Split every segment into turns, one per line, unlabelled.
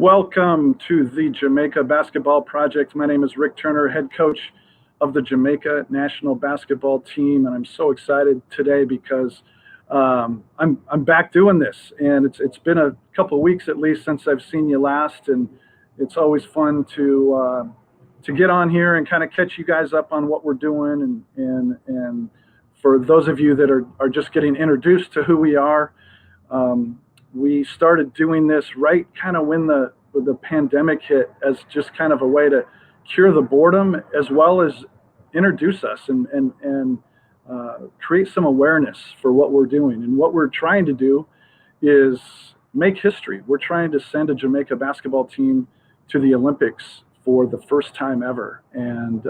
Welcome to the Jamaica Basketball Project. My name is Rick Turner, head coach of the Jamaica national basketball team, and I'm so excited today because I'm back doing this, and it's been a couple of weeks at least since I've seen you last, and it's always fun to get on here and kind of catch you guys up on what we're doing, and for those of you that are just getting introduced to who we are. We started doing this right kind of when the pandemic hit, as just kind of a way to cure the boredom as well as introduce us and create some awareness for what we're doing. And what we're trying to do is make history. We're trying to send a Jamaica basketball team to the Olympics for the first time ever. And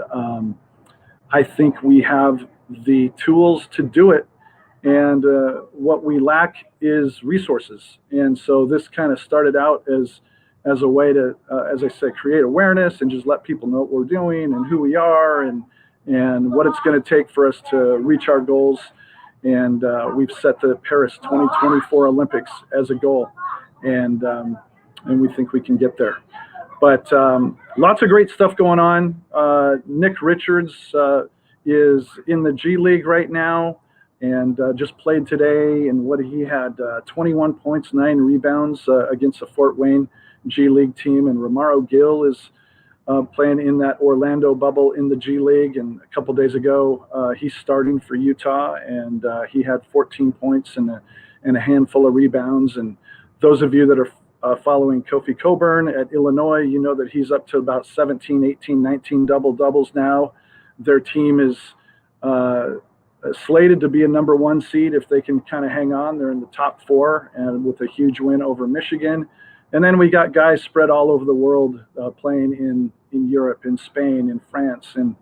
I think we have the tools to do it. And what we lack is resources. And so this kind of started out as a way to, as I said, create awareness and just let people know what we're doing and who we are and what it's going to take for us to reach our goals. And we've set the Paris 2024 Olympics as a goal. And we think we can get there. But lots of great stuff going on. Nick Richards is in the G League right now. And just played today, and what he had 21 points, 9 rebounds against the Fort Wayne G League team. And Romaro Gill is playing in that Orlando bubble in the G League. And a couple days ago, he's starting for Utah, and he had 14 points and a handful of rebounds. And those of you that are following Kofi Coburn at Illinois, you know that he's up to about 17, 18, 19 double-doubles now. Their team is slated to be a number 1 seed if they can kind of hang on. They're in the top 4 and with a huge win over Michigan. And then we got guys spread all over the world playing in Europe, in Spain, in France, and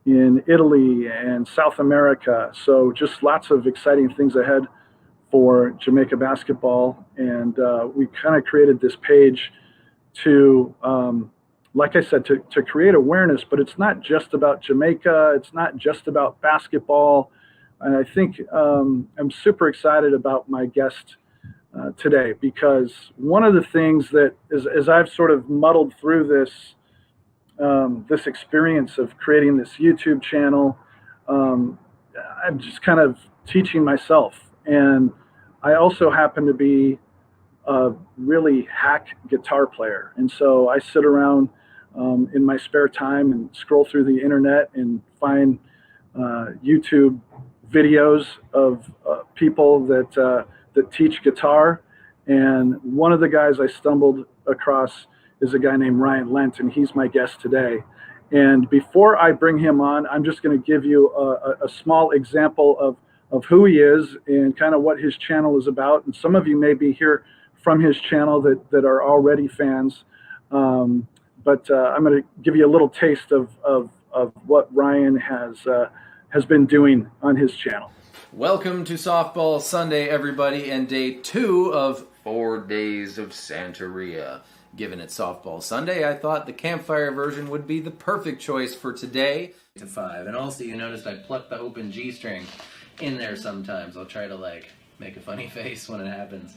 in Italy and South America. So just lots of exciting things ahead for Jamaica basketball. And we kind of created this page to, like I said, to create awareness, but it's not just about Jamaica. It's not just about basketball. And I think I'm super excited about my guest today, because one of the things that as I've sort of muddled through this experience of creating this YouTube channel, I'm just kind of teaching myself. And I also happen to be a really hack guitar player. And so I sit around in my spare time and scroll through the internet and find YouTube videos of people that teach guitar. And one of the guys I stumbled across is a guy named Ryan Lendt, and he's my guest today. And before I bring him on, I'm just going to give you a small example of who he is and kind of what his channel is about. And some of you may be here from his channel that are already fans. But I'm going to give you a little taste of what Ryan has been doing on his channel.
Welcome to Softball Sunday, everybody, and day 2 of 4 days of Santeria. Given it's Softball Sunday, I thought the campfire version would be the perfect choice for today.
To 5, and also you noticed I plucked the open G string in there sometimes. I'll try to make a funny face when it happens.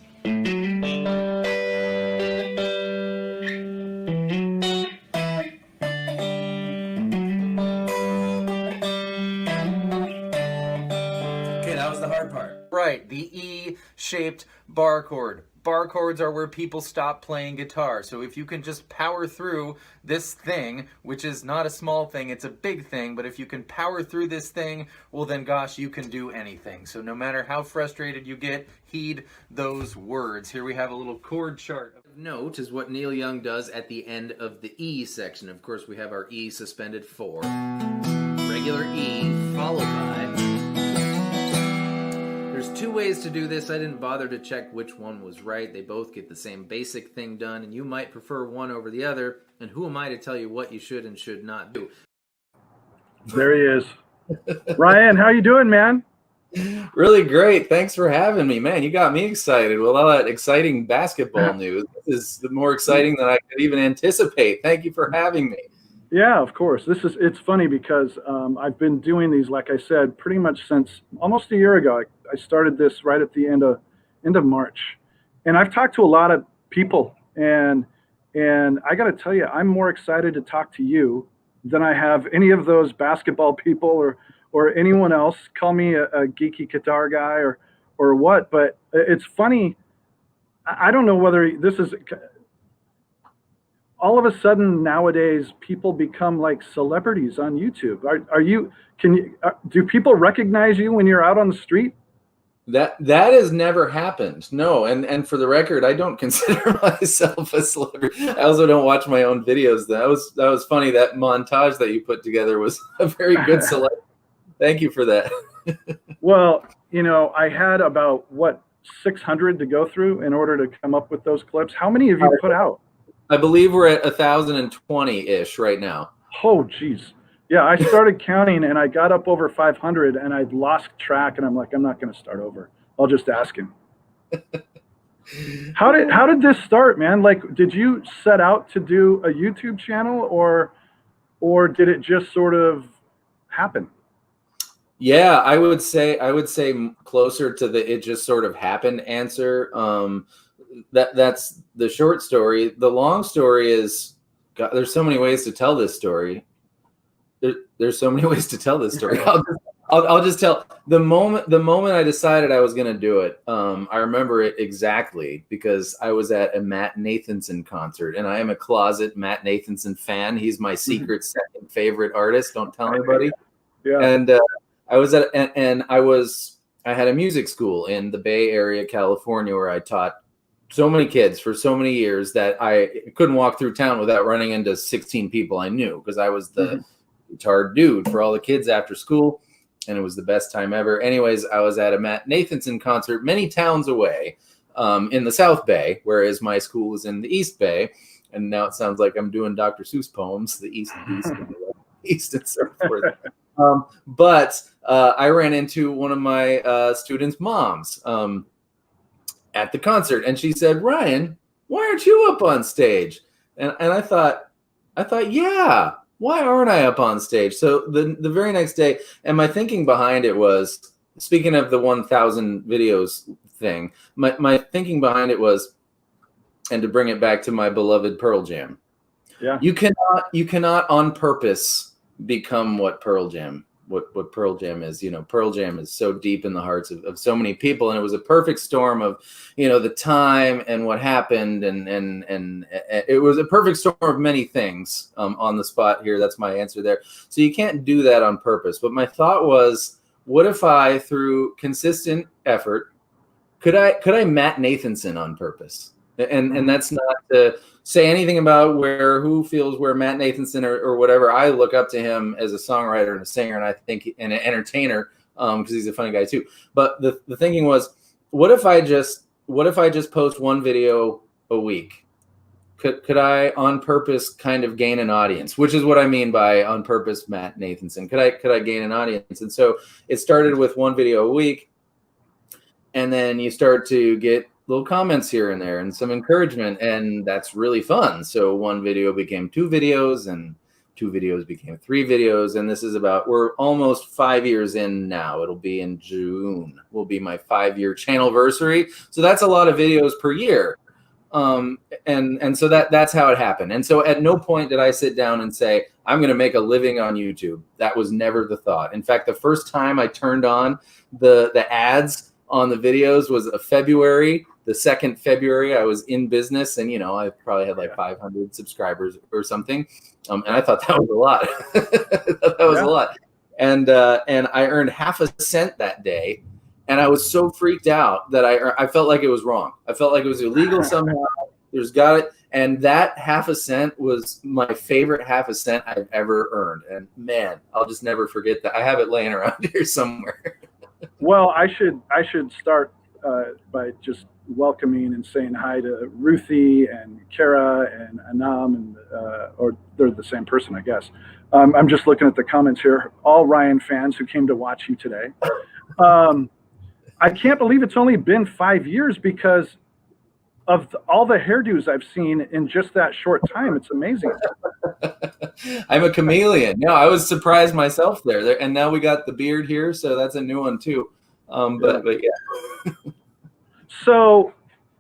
Right, the E-shaped bar chord. Bar chords are where people stop playing guitar. So if you can just power through this thing, which is not a small thing, it's a big thing, but if you can power through this thing, well then gosh, you can do anything. So no matter how frustrated you get, heed those words. Here we have a little chord chart. Of note is what Neil Young does at the end of the E section. Of course, we have our E suspended 4. Regular E followed by... There's 2 ways to do this. I didn't bother to check which one was right. They both get the same basic thing done, and you might prefer one over the other. And who am I to tell you what you should and should not do?
There he is. Ryan, how you doing, man?
Really great. Thanks for having me, man. You got me excited with all that exciting basketball news. This is more exciting than I could even anticipate. Thank you for having me.
Yeah, of course. It's funny because I've been doing these, like I said, pretty much since almost a year ago. I started this right at the end of March, and I've talked to a lot of people, and And I got to tell you, I'm more excited to talk to you than I have any of those basketball people or anyone else. Call me a geeky guitar guy or what, but it's funny. I don't know whether this is all of a sudden nowadays people become like celebrities on YouTube. Are you, can you, do people recognize you when you're out on the street?
That has never happened. No, and for the record, I don't consider myself a celebrity. I also don't watch my own videos. That was funny. That montage that you put together was a very good selection. Thank you for that.
Well, you know, I had about what 600 to go through in order to come up with those clips. How many have you put out?
I believe we're at 1,020-ish right now.
Oh, geez. Yeah, I started counting and I got up over 500 and I'd lost track and I'm like, I'm not going to start over. I'll just ask him. How did this start, man? Like, did you set out to do a YouTube channel or did it just sort of happen?
Yeah, I would say closer to the it just sort of happened answer. That's the short story. The long story is, God, there's so many ways to tell this story. There's so many ways to tell this story. I'll just tell the moment I decided I was going to do it. I remember it exactly because I was at a Matt Nathanson concert, and I am a closet Matt Nathanson fan. He's my secret second favorite artist. Don't tell anybody.
Yeah.
And I was at I had a music school in the Bay Area, California, where I taught so many kids for so many years that I couldn't walk through town without running into 16 people I knew because I was the guitar dude for all the kids after school, and it was the best time ever. Anyways, I was at a Matt Nathanson concert many towns away in the South Bay, whereas my school was in the East Bay, and now it sounds like I'm doing Dr. Seuss poems, the East and the East and so forth. But I ran into one of my students' moms at the concert, and she said, "Ryan, why aren't you up on stage?" And I thought, yeah, why aren't I up on stage? So the very next day, and my thinking behind it was, speaking of the 1,000 videos thing, my thinking behind it was, and to bring it back to my beloved Pearl Jam,
Yeah.
you cannot on purpose become what Pearl Jam is. You know, Pearl Jam is so deep in the hearts of so many people, and it was a perfect storm of, you know, the time and what happened, and it was a perfect storm of many things on the spot here. That's my answer there. So you can't do that on purpose. But my thought was, what if I, through consistent effort, could I Matt Nathanson on purpose? And that's not to say anything about who feels where Matt Nathanson or whatever. I look up to him as a songwriter and a singer, and I think and an entertainer because he's a funny guy too. But the thinking was, what if I just post one video a week? Could I on purpose kind of gain an audience? Which is what I mean by on purpose Matt Nathanson. Could I gain an audience? And so it started with one video a week, and then you start to get little comments here and there and some encouragement, and that's really fun. So one video became 2 videos, and 2 videos became 3 videos, and this is we're almost 5 years in now. It'll be in June, will be my 5-year channelversary. So that's a lot of videos per year. And so that's how it happened. And so at no point did I sit down and say, I'm going to make a living on YouTube. That was never the thought. In fact, the first time I turned on the ads on the videos was February. The 2nd February, I was in business, and, you know, I probably had like 500 subscribers or something. And I thought that was a lot. That was a lot. And I earned half a cent that day. And I was so freaked out that I felt like it was wrong. I felt like it was illegal somehow. Got it. And that half a cent was my favorite half a cent I've ever earned. And man, I'll just never forget that. I have it laying around here somewhere.
Well, I should start by just welcoming and saying hi to Ruthie and Kara and Anam, and or they're the same person, I guess. I'm just looking at the comments here. All Ryan fans who came to watch you today. I can't believe it's only been 5 years because of all the hairdos I've seen in just that short time. It's amazing.
I'm a chameleon. No, I was surprised myself there. And now we got the beard here, so that's a new one too. But yeah.
So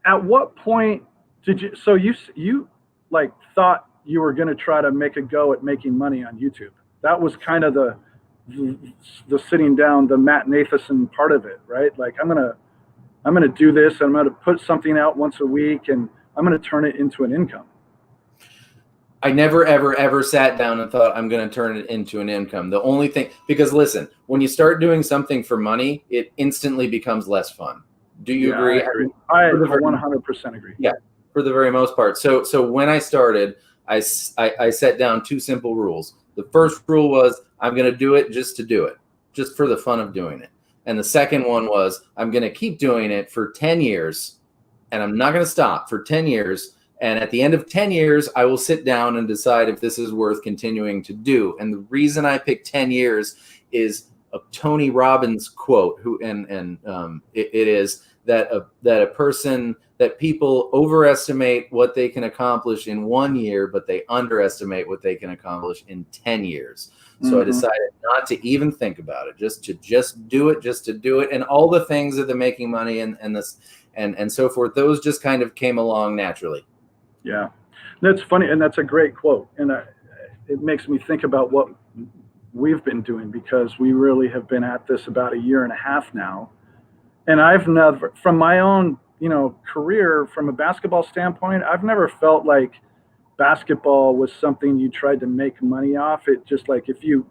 at what point did you, so you like thought you were going to try to make a go at making money on YouTube. That was kind of the sitting down, the Matt Nathanson part of it, right? Like I'm gonna do this, and I'm gonna put something out once a week, and I'm gonna turn it into an income.
I never, ever sat down and thought I'm going to turn it into an income. The only thing, because listen, when you start doing something for money, it instantly becomes less fun. Do you agree?
I 100% agree.
Yeah, for the very most part. So when I started, I set down two simple rules. The first rule was I'm going to do it just to do it, just for the fun of doing it. And the second one was I'm going to keep doing it for 10 years, and I'm not going to stop for 10 years. And at the end of 10 years, I will sit down and decide if this is worth continuing to do. And the reason I picked 10 years is a Tony Robbins quote, it is that a person, that people overestimate what they can accomplish in 1 year, but they underestimate what they can accomplish in 10 years. So I decided not to even think about it, just to do it. And all the things of the making money and so forth, those just kind of came along naturally.
Yeah, that's funny, and that's a great quote, and it makes me think about what we've been doing, because we really have been at this about a year and a half now, and I've never, from my own career, from a basketball standpoint, I've never felt like basketball was something you tried to make money off. It just, like, if you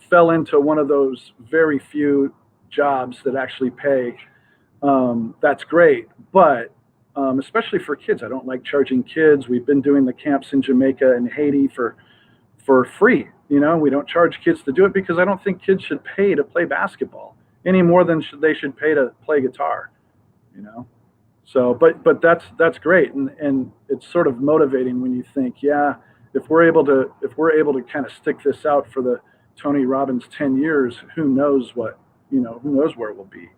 fell into one of those very few jobs that actually pay, that's great, but especially for kids. I don't like charging kids. We've been doing the camps in Jamaica and Haiti for free. We don't charge kids to do it, because I don't think kids should pay to play basketball any more than they should pay to play guitar. So, but that's great, and it's sort of motivating when you think, yeah, if we're able to kind of stick this out for the Tony Robbins 10 years, who knows where it will be.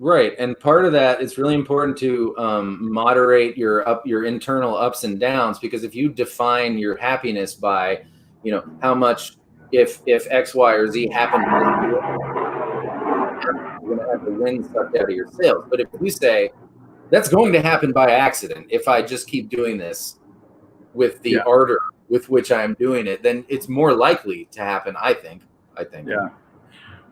Right, and part of that, it's really important to moderate your internal ups and downs, because if you define your happiness by, how much, if X, Y, or Z happens, you're going to have the wind sucked out of your sails. But if you say that's going to happen by accident, if I just keep doing this with the ardor with which I'm doing it, then it's more likely to happen. I think.
Yeah.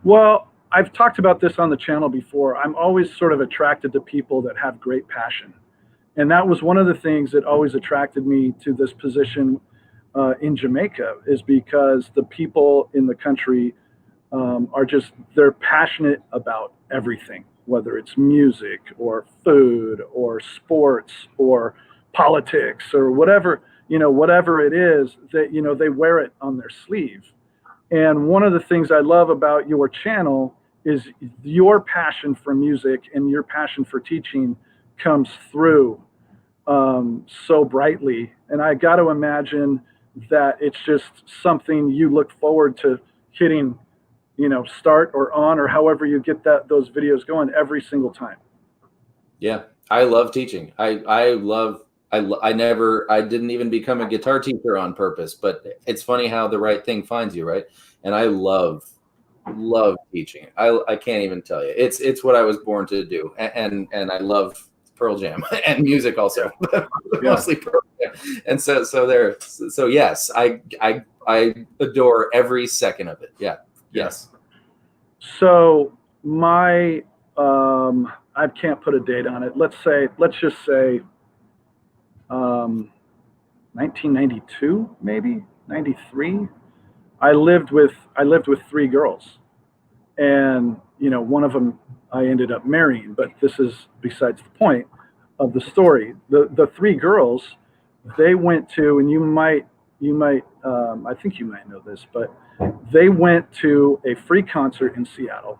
Well, I've talked about this on the channel before. I'm always sort of attracted to people that have great passion. And that was one of the things that always attracted me to this position in Jamaica, is because the people in the country they're passionate about everything, whether it's music or food or sports or politics or whatever it is, that, they wear it on their sleeve. And one of the things I love about your channel is your passion for music and your passion for teaching comes through so brightly. And I got to imagine that it's just something you look forward to hitting, start or on, or however you get those videos going every single time.
Yeah, I love teaching. I didn't even become a guitar teacher on purpose, but it's funny how the right thing finds you, right? And I love teaching. I can't even tell you. It's what I was born to do, and I love Pearl Jam and music also, mostly Pearl Jam. And so yes, I adore every second of it. Yeah. Yes.
So my I can't put a date on it. Let's just say 1992, maybe 93. I lived with 3 girls, and one of them I ended up marrying, but this is besides the point of the story. The 3 girls, they went to, and you might I think you might know this, but they went to a free concert in Seattle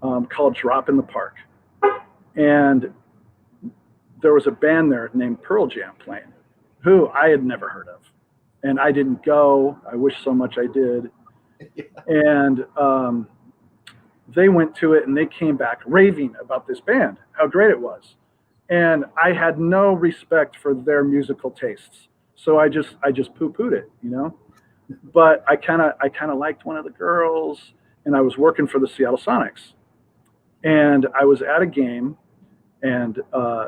called Drop in the Park, and there was a band there named Pearl Jam playing, who I had never heard of. And I didn't go. I wish so much I did. Yeah. And they went to it, and they came back raving about this band, how great it was. And I had no respect for their musical tastes, so I just poo-pooed it, But I kind of liked one of the girls, and I was working for the Seattle Sonics, and I was at a game, and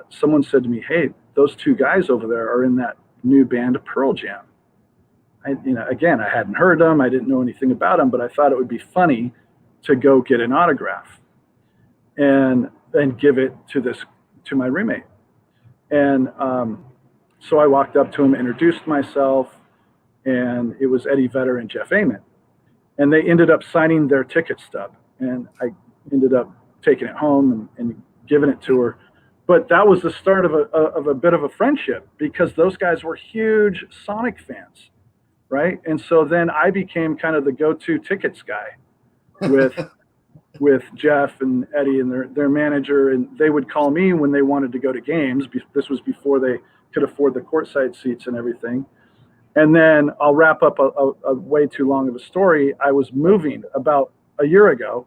someone said to me, "Hey, those 2 guys over there are in that new band Pearl Jam. Again, I hadn't heard them. I didn't know anything about them, but I thought it would be funny to go get an autograph and give it to my roommate. And so I walked up to him, introduced myself, and it was Eddie Vedder and Jeff Ament. And they ended up signing their ticket stub. And I ended up taking it home and giving it to her. But that was the start of a bit of a friendship, because those guys were huge Sonic fans, right? And so then I became kind of the go-to tickets guy with Jeff and Eddie and their manager, and they would call me when they wanted to go to games. This was before they could afford the courtside seats and everything. And then I'll wrap up a way too long of a story. I was moving about a year ago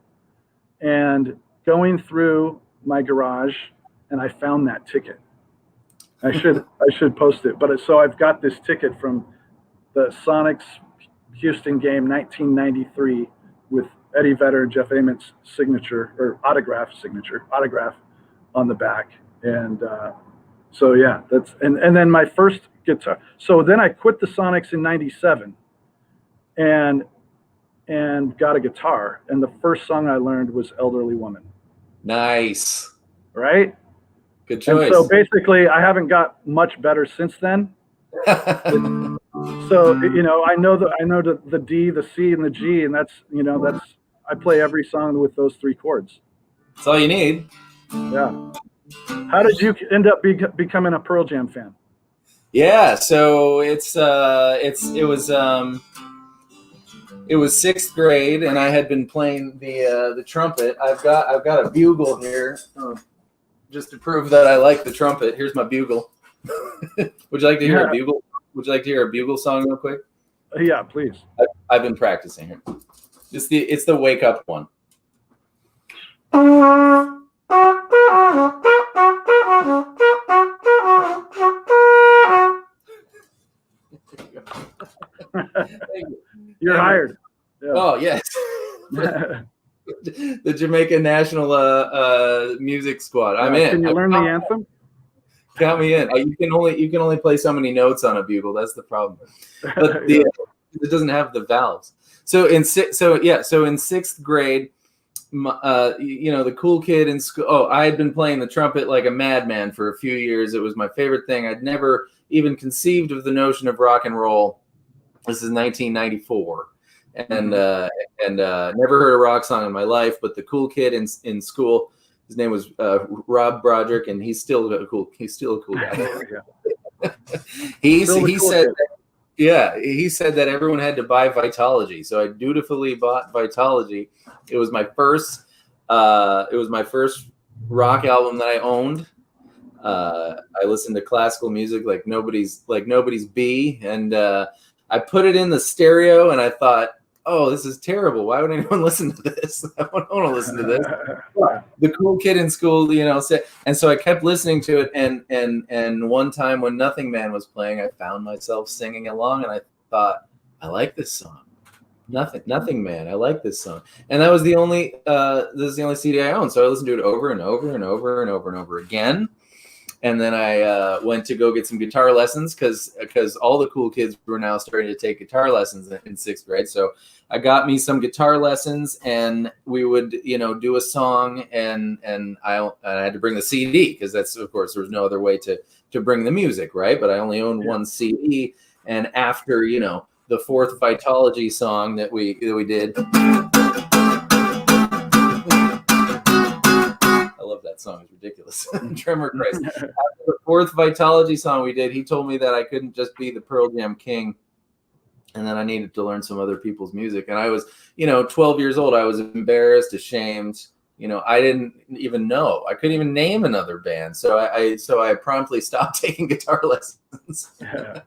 and going through my garage, and I found that ticket. I should post it. But so I've got this ticket from the Sonics Houston game 1993 with Eddie Vedder and Jeff Ament's signature or autograph on the back. And so yeah, that's and then my first guitar. So then I quit the Sonics in '97 and got a guitar. And the first song I learned was Elderly Woman.
Nice.
Right?
Good choice.
And so basically I haven't got much better since then. So I know the D, the C, and the G, and that's I play every song with those three chords.
That's all you need.
Yeah. How did you end up becoming a Pearl Jam fan?
Yeah, so it was sixth grade, and I had been playing the trumpet. I've got a bugle here, just to prove that I like the trumpet. Here's my bugle. Would you like to hear a bugle? Would you like to hear a bugle song real quick?
Yeah, please.
I've been practicing it. It's the wake up one.
You're hired.
Yeah. Oh yes. The Jamaica National Music Squad. I'm in.
Can you learn the anthem?
Count me in. You can only play so many notes on a bugle. That's the problem. But it doesn't have the valves. So in sixth grade, the cool kid in school. Oh, I had been playing the trumpet like a madman for a few years. It was my favorite thing. I'd never even conceived of the notion of rock and roll. This is 1994, and never heard a rock song in my life. But the cool kid in school, his name was Rob Broderick, and he's still a cool guy. He said that everyone had to buy Vitology, so I dutifully bought Vitology. It was my first rock album that I owned. I listened to classical music like nobody's B, and I put it in the stereo, and I thought, oh, this is terrible. Why would anyone listen to this? I don't want to listen to this. The cool kid in school, said, and so I kept listening to it. And one time when Nothing Man was playing, I found myself singing along, and I thought, I like this song. Nothing Man. I like this song. And that was the only CD I owned. So I listened to it over and over and over and over and over again. And then I went to go get some guitar lessons because all the cool kids were now starting to take guitar lessons in sixth grade. So I got me some guitar lessons, and we would, do a song, and I had to bring the CD because that's, of course, there was no other way to bring the music, right? But I only owned one CD, and after the fourth Vitology song that we did. That song is ridiculous. Tremor Christ. After the fourth Vitology song we did, he told me that I couldn't just be the Pearl Jam king, and then I needed to learn some other people's music. And I was, 12 years old. I was embarrassed, ashamed. I didn't even know. I couldn't even name another band. So I promptly stopped taking guitar lessons. Yeah.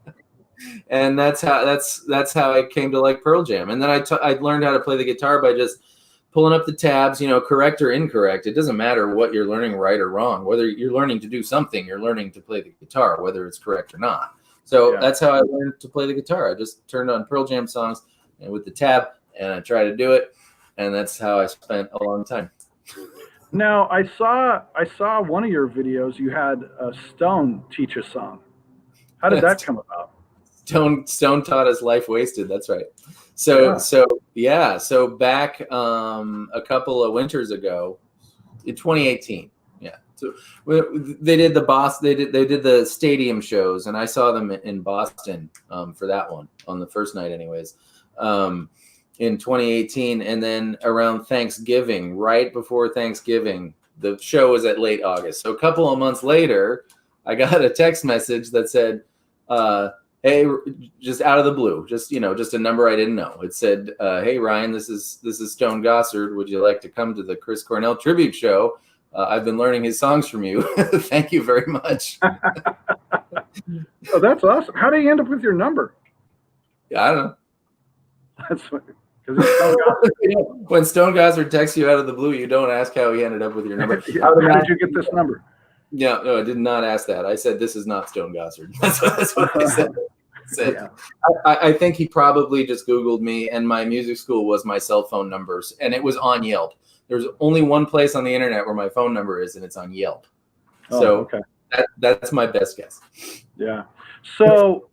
And that's how I came to like Pearl Jam. And then I learned how to play the guitar by just pulling up the tabs, correct or incorrect. It doesn't matter what you're learning, right or wrong. Whether you're learning to do something, you're learning to play the guitar, whether it's correct or not. So That's how I learned to play the guitar. I just turned on Pearl Jam songs and with the tab, and I tried to do it. And that's how I spent a long time.
Now, I saw one of your videos. You had Stone teach a song. How did that come about?
Stone taught us life wasted. That's right. So back a couple of winters ago, in 2018. Yeah. So they did they did the stadium shows, and I saw them in Boston for that one on the first night, anyways. In 2018, and then around Thanksgiving, right before Thanksgiving, the show was at late August. So a couple of months later, I got a text message that said, hey, just out of the blue, just a number I didn't know. It said, hey, Ryan, this is Stone Gossard. Would you like to come to the Chris Cornell tribute show? I've been learning his songs from you. Thank you very much.
Oh, that's awesome. How did he end up with your number?
I don't know.
That's because it's Stone Gossard.
When Stone Gossard texts you out of the blue, you don't ask how he ended up with your number.
Yeah, how did you get this number?
Yeah, no, I did not ask that. I said, this is not Stone Gossard. That's what I said. Yeah. I think he probably just Googled me, and my music school was my cell phone numbers, and it was on Yelp. There's only one place on the internet where my phone number is, and it's on Yelp.
Oh,
so
okay.
That's my best guess.
Yeah. So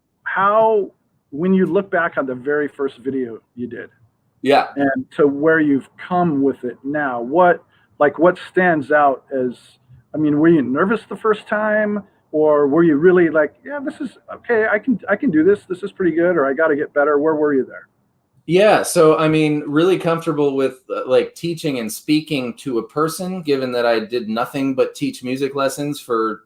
when you look back on the very first video you did,
yeah,
and to where you've come with it now, what stands out as, I mean, were you nervous the first time, or were you really like, yeah, this is okay, I can do this. This is pretty good, or I got to get better? Where were you there?
Yeah, so I mean, really comfortable with like teaching and speaking to a person, given that I did nothing but teach music lessons for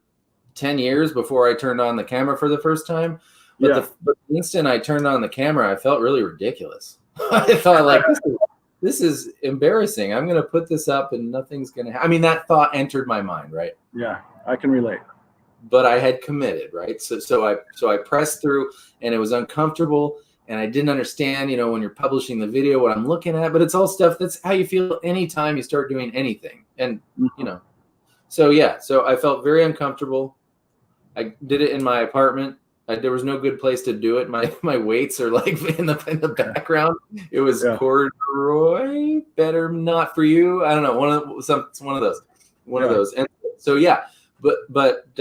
10 years before I turned on the camera for the first time. But the instant I turned on the camera, I felt really ridiculous. I thought, like, this is embarrassing. I'm going to put this up and nothing's going to happen. I mean, that thought entered my mind, right?
Yeah, I can relate.
But I had committed, right? So I pressed through, and it was uncomfortable, and I didn't understand, when you're publishing the video, what I'm looking at. But it's all stuff, that's how you feel anytime you start doing anything. And, so I felt very uncomfortable. I did it in my apartment. There was no good place to do it. My weights are like in the background. It was corduroy. Better not for you. I don't know. One of those. And so but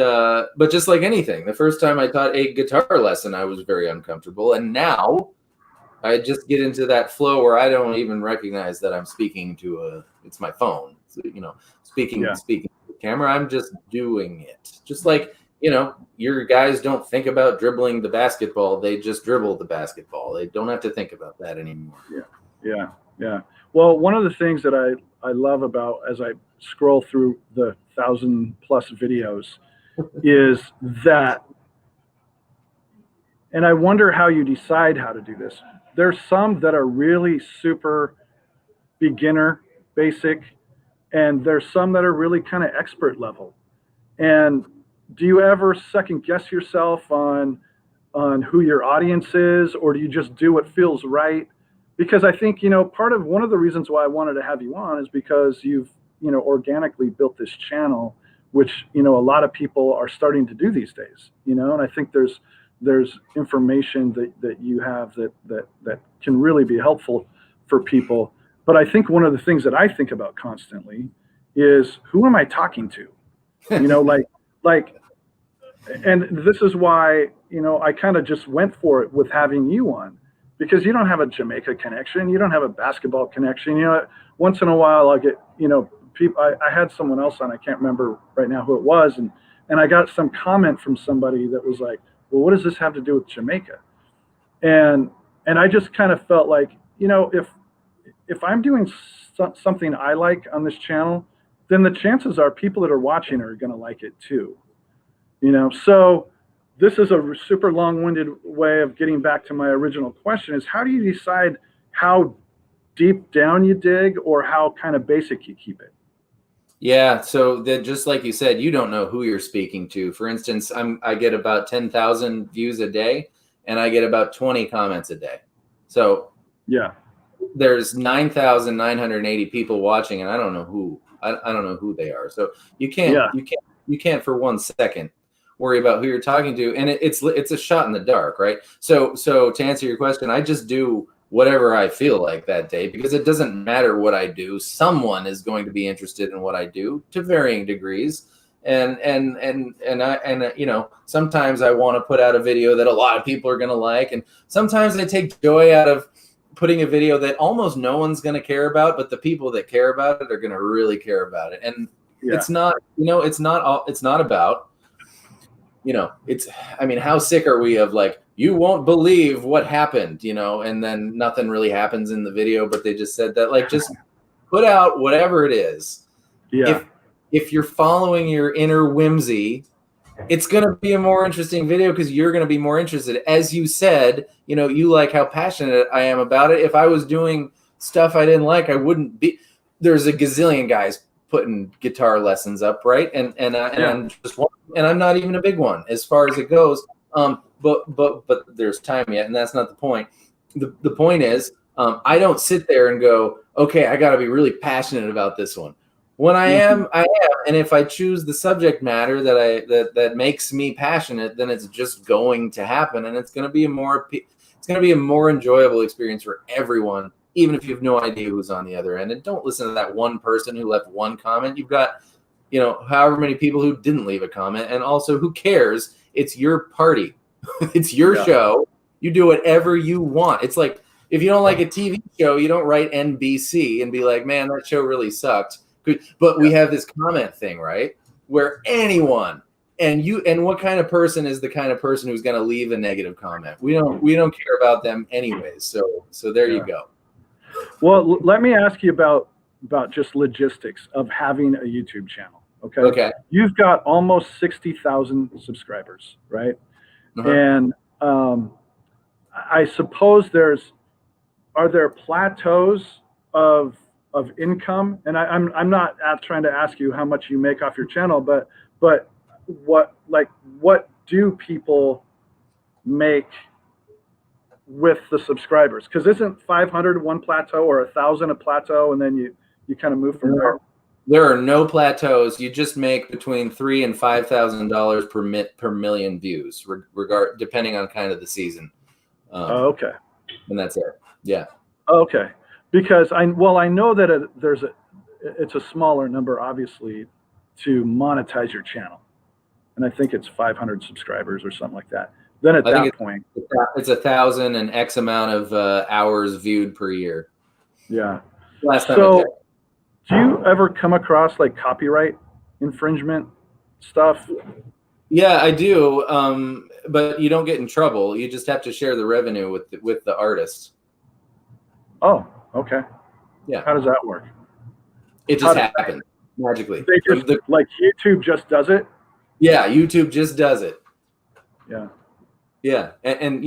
just like anything, the first time I taught a guitar lesson, I was very uncomfortable, and now I just get into that flow where I don't even recognize that I'm speaking to it's my phone. So, speaking to the camera. I'm just doing it. Just like. Your guys don't think about dribbling the basketball. They just dribble the basketball. They don't have to think about that anymore.
Yeah. Well, one of the things that I love about, as I scroll through the 1,000+ videos, is that, and I wonder how you decide how to do this. There's some that are really super beginner, basic, and there's some that are really kind of expert level. And do you ever second guess yourself on who your audience is, or do you just do what feels right? Because I think, one of the reasons why I wanted to have you on is because you've, organically built this channel, which, a lot of people are starting to do these days, and I think there's information that you have that can really be helpful for people. But I think one of the things that I think about constantly is, who am I talking to? And this is why, I kind of just went for it with having you on, because you don't have a Jamaica connection. You don't have a basketball connection. Once in a while I'll get, people, I had someone else on, I can't remember right now who it was. And I got some comment from somebody that was like, well, what does this have to do with Jamaica? And I just kind of felt like, if I'm doing something I like on this channel, then the chances are people that are watching are going to like it too. So this is a super long-winded way of getting back to my original question, is how do you decide how deep down you dig, or how kind of basic you keep it?
Yeah. So that, just like you said, you don't know who you're speaking to. For instance, I get about 10,000 views a day, and I get about 20 comments a day. So there's 9,980 people watching, and I don't know who. I don't know who they are. So you can't for 1 second worry about who you're talking to, and it's a shot in the dark, right? So to answer your question, I just do whatever I feel like that day, because it doesn't matter what I do. Someone is going to be interested in what I do to varying degrees. and sometimes I want to put out a video that a lot of people are going to like, and sometimes I take joy out of putting a video that almost no one's going to care about, but the people that care about it are going to really care about it. And it's not about, how sick are we of like, you won't believe what happened, and then nothing really happens in the video, but they just said that, like, just put out whatever it is.
Yeah.
If you're following your inner whimsy, it's going to be a more interesting video because you're going to be more interested. As you said, you like how passionate I am about it. If I was doing stuff I didn't like, I wouldn't be. There's a gazillion guys putting guitar lessons up, right? And I'm just one, and I'm not even a big one as far as it goes. But there's time yet, and that's not the point. The point is, I don't sit there and go, okay, I got to be really passionate about this one. When I am, and if I choose the subject matter that makes me passionate, then it's just going to happen, and it's going to be a more enjoyable experience for everyone, even if you have no idea who's on the other end. And don't listen to that one person who left one comment. You've got, however many people who didn't leave a comment, and also who cares? It's your party, it's your show. You do whatever you want. It's like if you don't like a TV show, you don't write NBC and be like, man, that show really sucked. But we have this comment thing, right? Where anyone, and what kind of person is the kind of person who's going to leave a negative comment? We don't care about them anyways. So there you go.
Well, let me ask you about just logistics of having a YouTube channel. Okay. You've got almost 60,000 subscribers, right? Uh-huh. And I suppose are there plateaus of income? And I'm not trying to ask you how much you make off your channel, but what do people make with the subscribers? Because isn't 500 one plateau or 1,000 a plateau, and then you kind of move from there?
There are no plateaus. You just make between $3,000 and $5,000 per million views, depending on kind of the season.
Okay.
And that's it. Yeah.
Okay. Because I know that it's a smaller number, obviously, to monetize your channel, and I think it's 500 subscribers or something like that. Then at that point,
it's 1,000 and X amount of hours viewed per year.
Yeah.
Last time.
So, do you ever come across like copyright infringement stuff?
Yeah, I do. But you don't get in trouble. You just have to share the revenue with the artist.
Oh, okay.
Yeah.
How does that work?
It just happens magically.
They just like YouTube just does it?
Yeah, YouTube just does it.
Yeah.
Yeah, and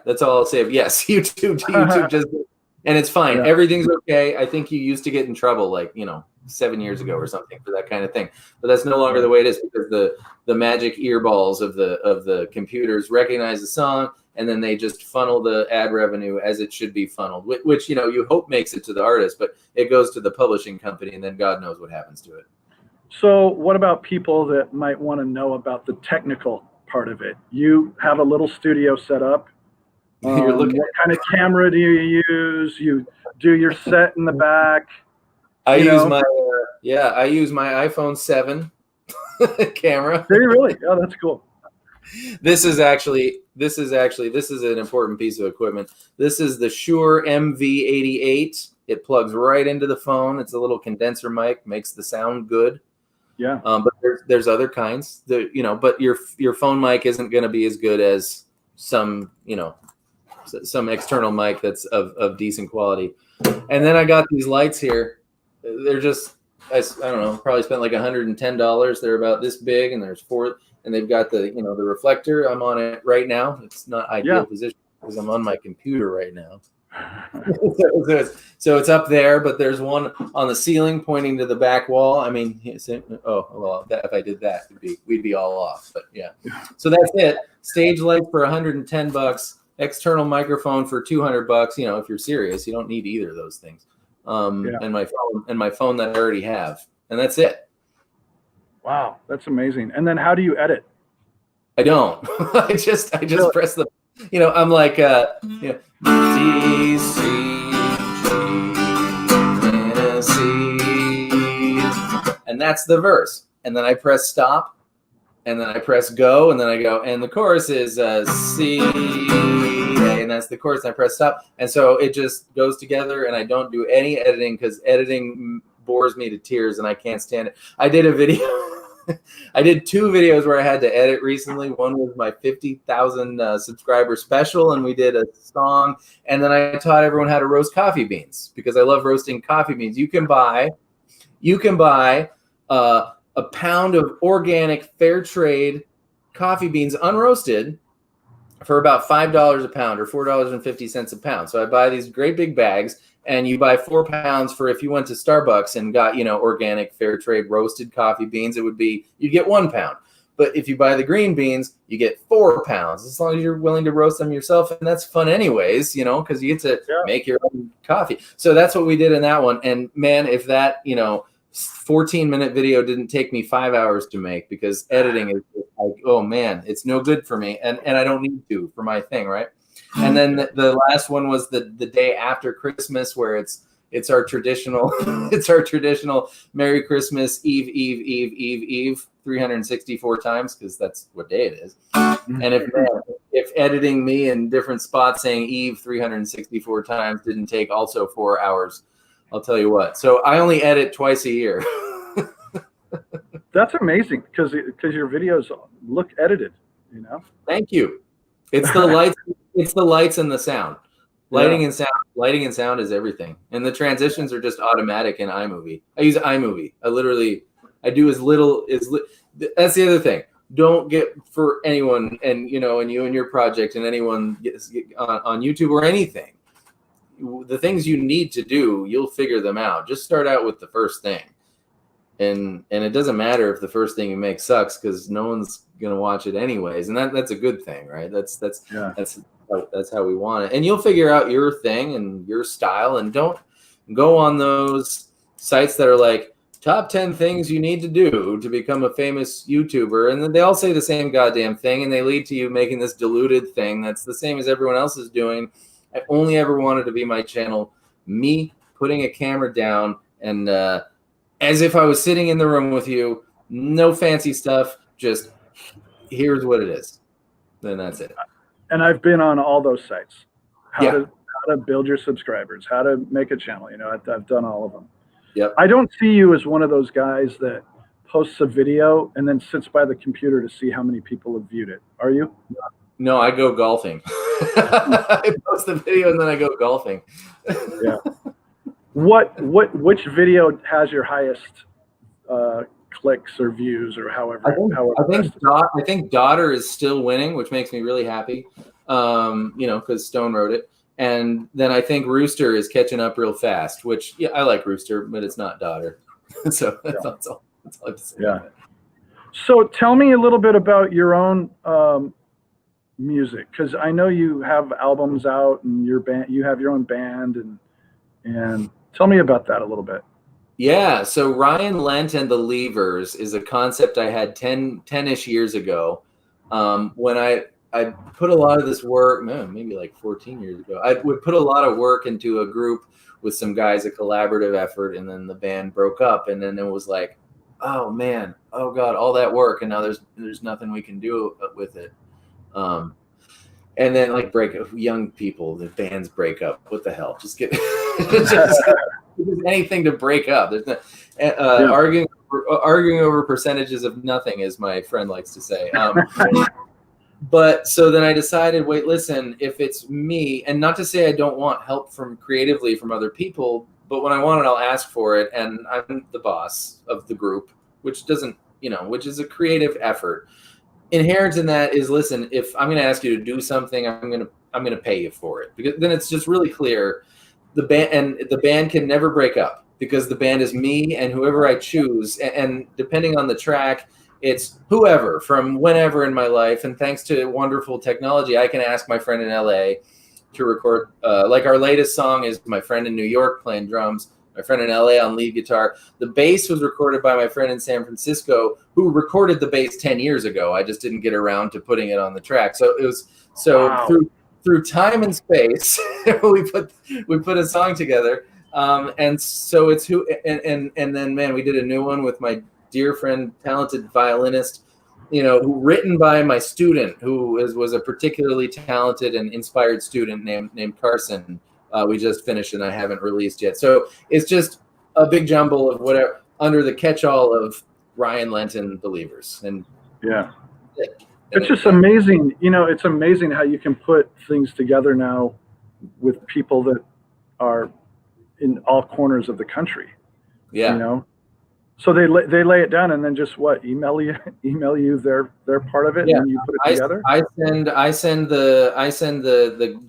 that's all I'll say. Yes, YouTube just, and it's fine. Yeah. Everything's okay. I think you used to get in trouble like 7 years ago or something for that kind of thing, but that's no longer the way it is, because the magic earballs of the computers recognize the song, and then they just funnel the ad revenue as it should be funneled, which you hope makes it to the artist, but it goes to the publishing company, and then God knows what happens to it.
So what about people that might want to know about the technical part of it? You have a little studio set up. What kind of camera do you use? You do your set in the back.
I use my iPhone 7 camera.
Do you really? Oh, that's cool.
This is an important piece of equipment. This is the Shure MV88. It plugs right into the phone. It's a little condenser mic, makes the sound good.
Yeah.
But there's other kinds but your phone mic isn't going to be as good as some external mic that's of decent quality. And then I got these lights here. They're just, I don't know, probably spent like $110. They're about this big, and there's 4, and they've got the reflector. I'm on it right now. It's not ideal position because I'm on my computer right now. So it's up there, but there's one on the ceiling pointing to the back wall. I mean, if I did that, we'd be all off. But yeah, so that's it. Stage light for $110. External microphone for $200. If you're serious, you don't need either of those things. And my phone that I already have, and that's it.
Wow, that's amazing. And then how do you edit?
I don't. I just press the. I'm like D, C, G, Tennessee, and that's the verse. And then I press stop, and then I press go, and then I go, and the chorus is C, and that's the chorus, and I press stop. And so it just goes together, and I don't do any editing because editing bores me to tears, and I can't stand it. I did a video. I did 2 videos where I had to edit recently. One was my 50,000 subscriber special, and we did a song. And then I taught everyone how to roast coffee beans because I love roasting coffee beans. You can buy a pound of organic fair trade coffee beans unroasted for about $5 a pound or $4.50 a pound. So I buy these great big bags, and you buy 4 pounds for, if you went to Starbucks and got, organic fair trade roasted coffee beans, you'd get 1 pound. But if you buy the green beans, you get 4 pounds, as long as you're willing to roast them yourself. And that's fun anyways, because you get to make your own coffee. So that's what we did in that one. And man, if that, 14-minute video didn't take me 5 hours to make, because editing is like, oh man, it's no good for me. And I don't need to for my thing, right? And then the last one was the day after Christmas, where it's our traditional Merry Christmas, Eve 364 times, because that's what day it is. And if editing me in different spots saying Eve 364 times didn't take also 4 hours, I'll tell you what. So I only edit twice a year.
That's amazing because your videos look edited,
Thank you. It's the lights. It's the lights and the sound. Lighting and sound is everything. And the transitions are just automatic in iMovie. I use iMovie. I do as little as that's the other thing. Don't get, for anyone, and and you and your project, and anyone on YouTube or anything, the things you need to do, you'll figure them out. Just start out with the first thing. And it doesn't matter if the first thing you make sucks, because no one's gonna watch it anyways, and that's a good thing, right? That's how we want it. And you'll figure out your thing and your style, and don't go on those sites that are like top 10 things you need to do to become a famous YouTuber, and then they all say the same goddamn thing, and they lead to you making this diluted thing that's the same as everyone else is doing. I only ever wanted to be my channel, me putting a camera down and as if I was sitting in the room with you, no fancy stuff, just here's what it is. Then that's it.
And I've been on all those sites. How to build your subscribers, how to make a channel. I've done all of them.
Yep.
I don't see you as one of those guys that posts a video and then sits by the computer to see how many people have viewed it. Are you?
No, I go golfing. I post the video and then I go golfing.
Yeah. Which video has your highest clicks or views, or however?
I think Daughter is still winning, which makes me really happy. Because Stone wrote it. And then I think Rooster is catching up real fast, which I like Rooster, but it's not Daughter. So that's all I have to say.
Yeah. So tell me a little bit about your own music, because I know you have albums out and you have your own band, and tell me about that a little bit.
Yeah, so Ryan Lendt and the Levers is a concept I had 10-ish years ago, when I put a lot of this work, maybe like 14 years ago. I would put a lot of work into a group with some guys, a collaborative effort, and then the band broke up, and then it was like, oh man, oh god, all that work, and now there's nothing we can do with it. And then like young people, the bands break up. What the hell? Just get just anything to break up. There's no, arguing over percentages of nothing, as my friend likes to say. But so then I decided, wait, listen, if it's me, and not to say I don't want help creatively from other people, but when I want it, I'll ask for it. And I'm the boss of the group, which which is a creative effort. Inherent in that is, listen, if I'm going to ask you to do something, I'm going to pay you for it, because then it's just really clear. The band can never break up, because the band is me and whoever I choose, and depending on the track, it's whoever from whenever in my life. And thanks to wonderful technology, I can ask my friend in LA to record. Like our latest song is my friend in New York playing drums, my friend in LA on lead guitar. The bass was recorded by my friend in San Francisco, who recorded the bass 10 years ago. I just didn't get around to putting it on the track. So it was wow. Through time and space, we put a song together. And so it's and then, man, we did a new one with my dear friend, talented violinist, written by my student, who was a particularly talented and inspired student named Carson. We just finished and I haven't released yet. So it's just a big jumble of whatever under the catch-all of Ryan Lendt and Believers. And
yeah, it's just amazing. It's amazing how you can put things together now with people that are in all corners of the country.
Yeah.
So they lay it down and then just email you their part of it,
yeah.
And then you put it together.
I send the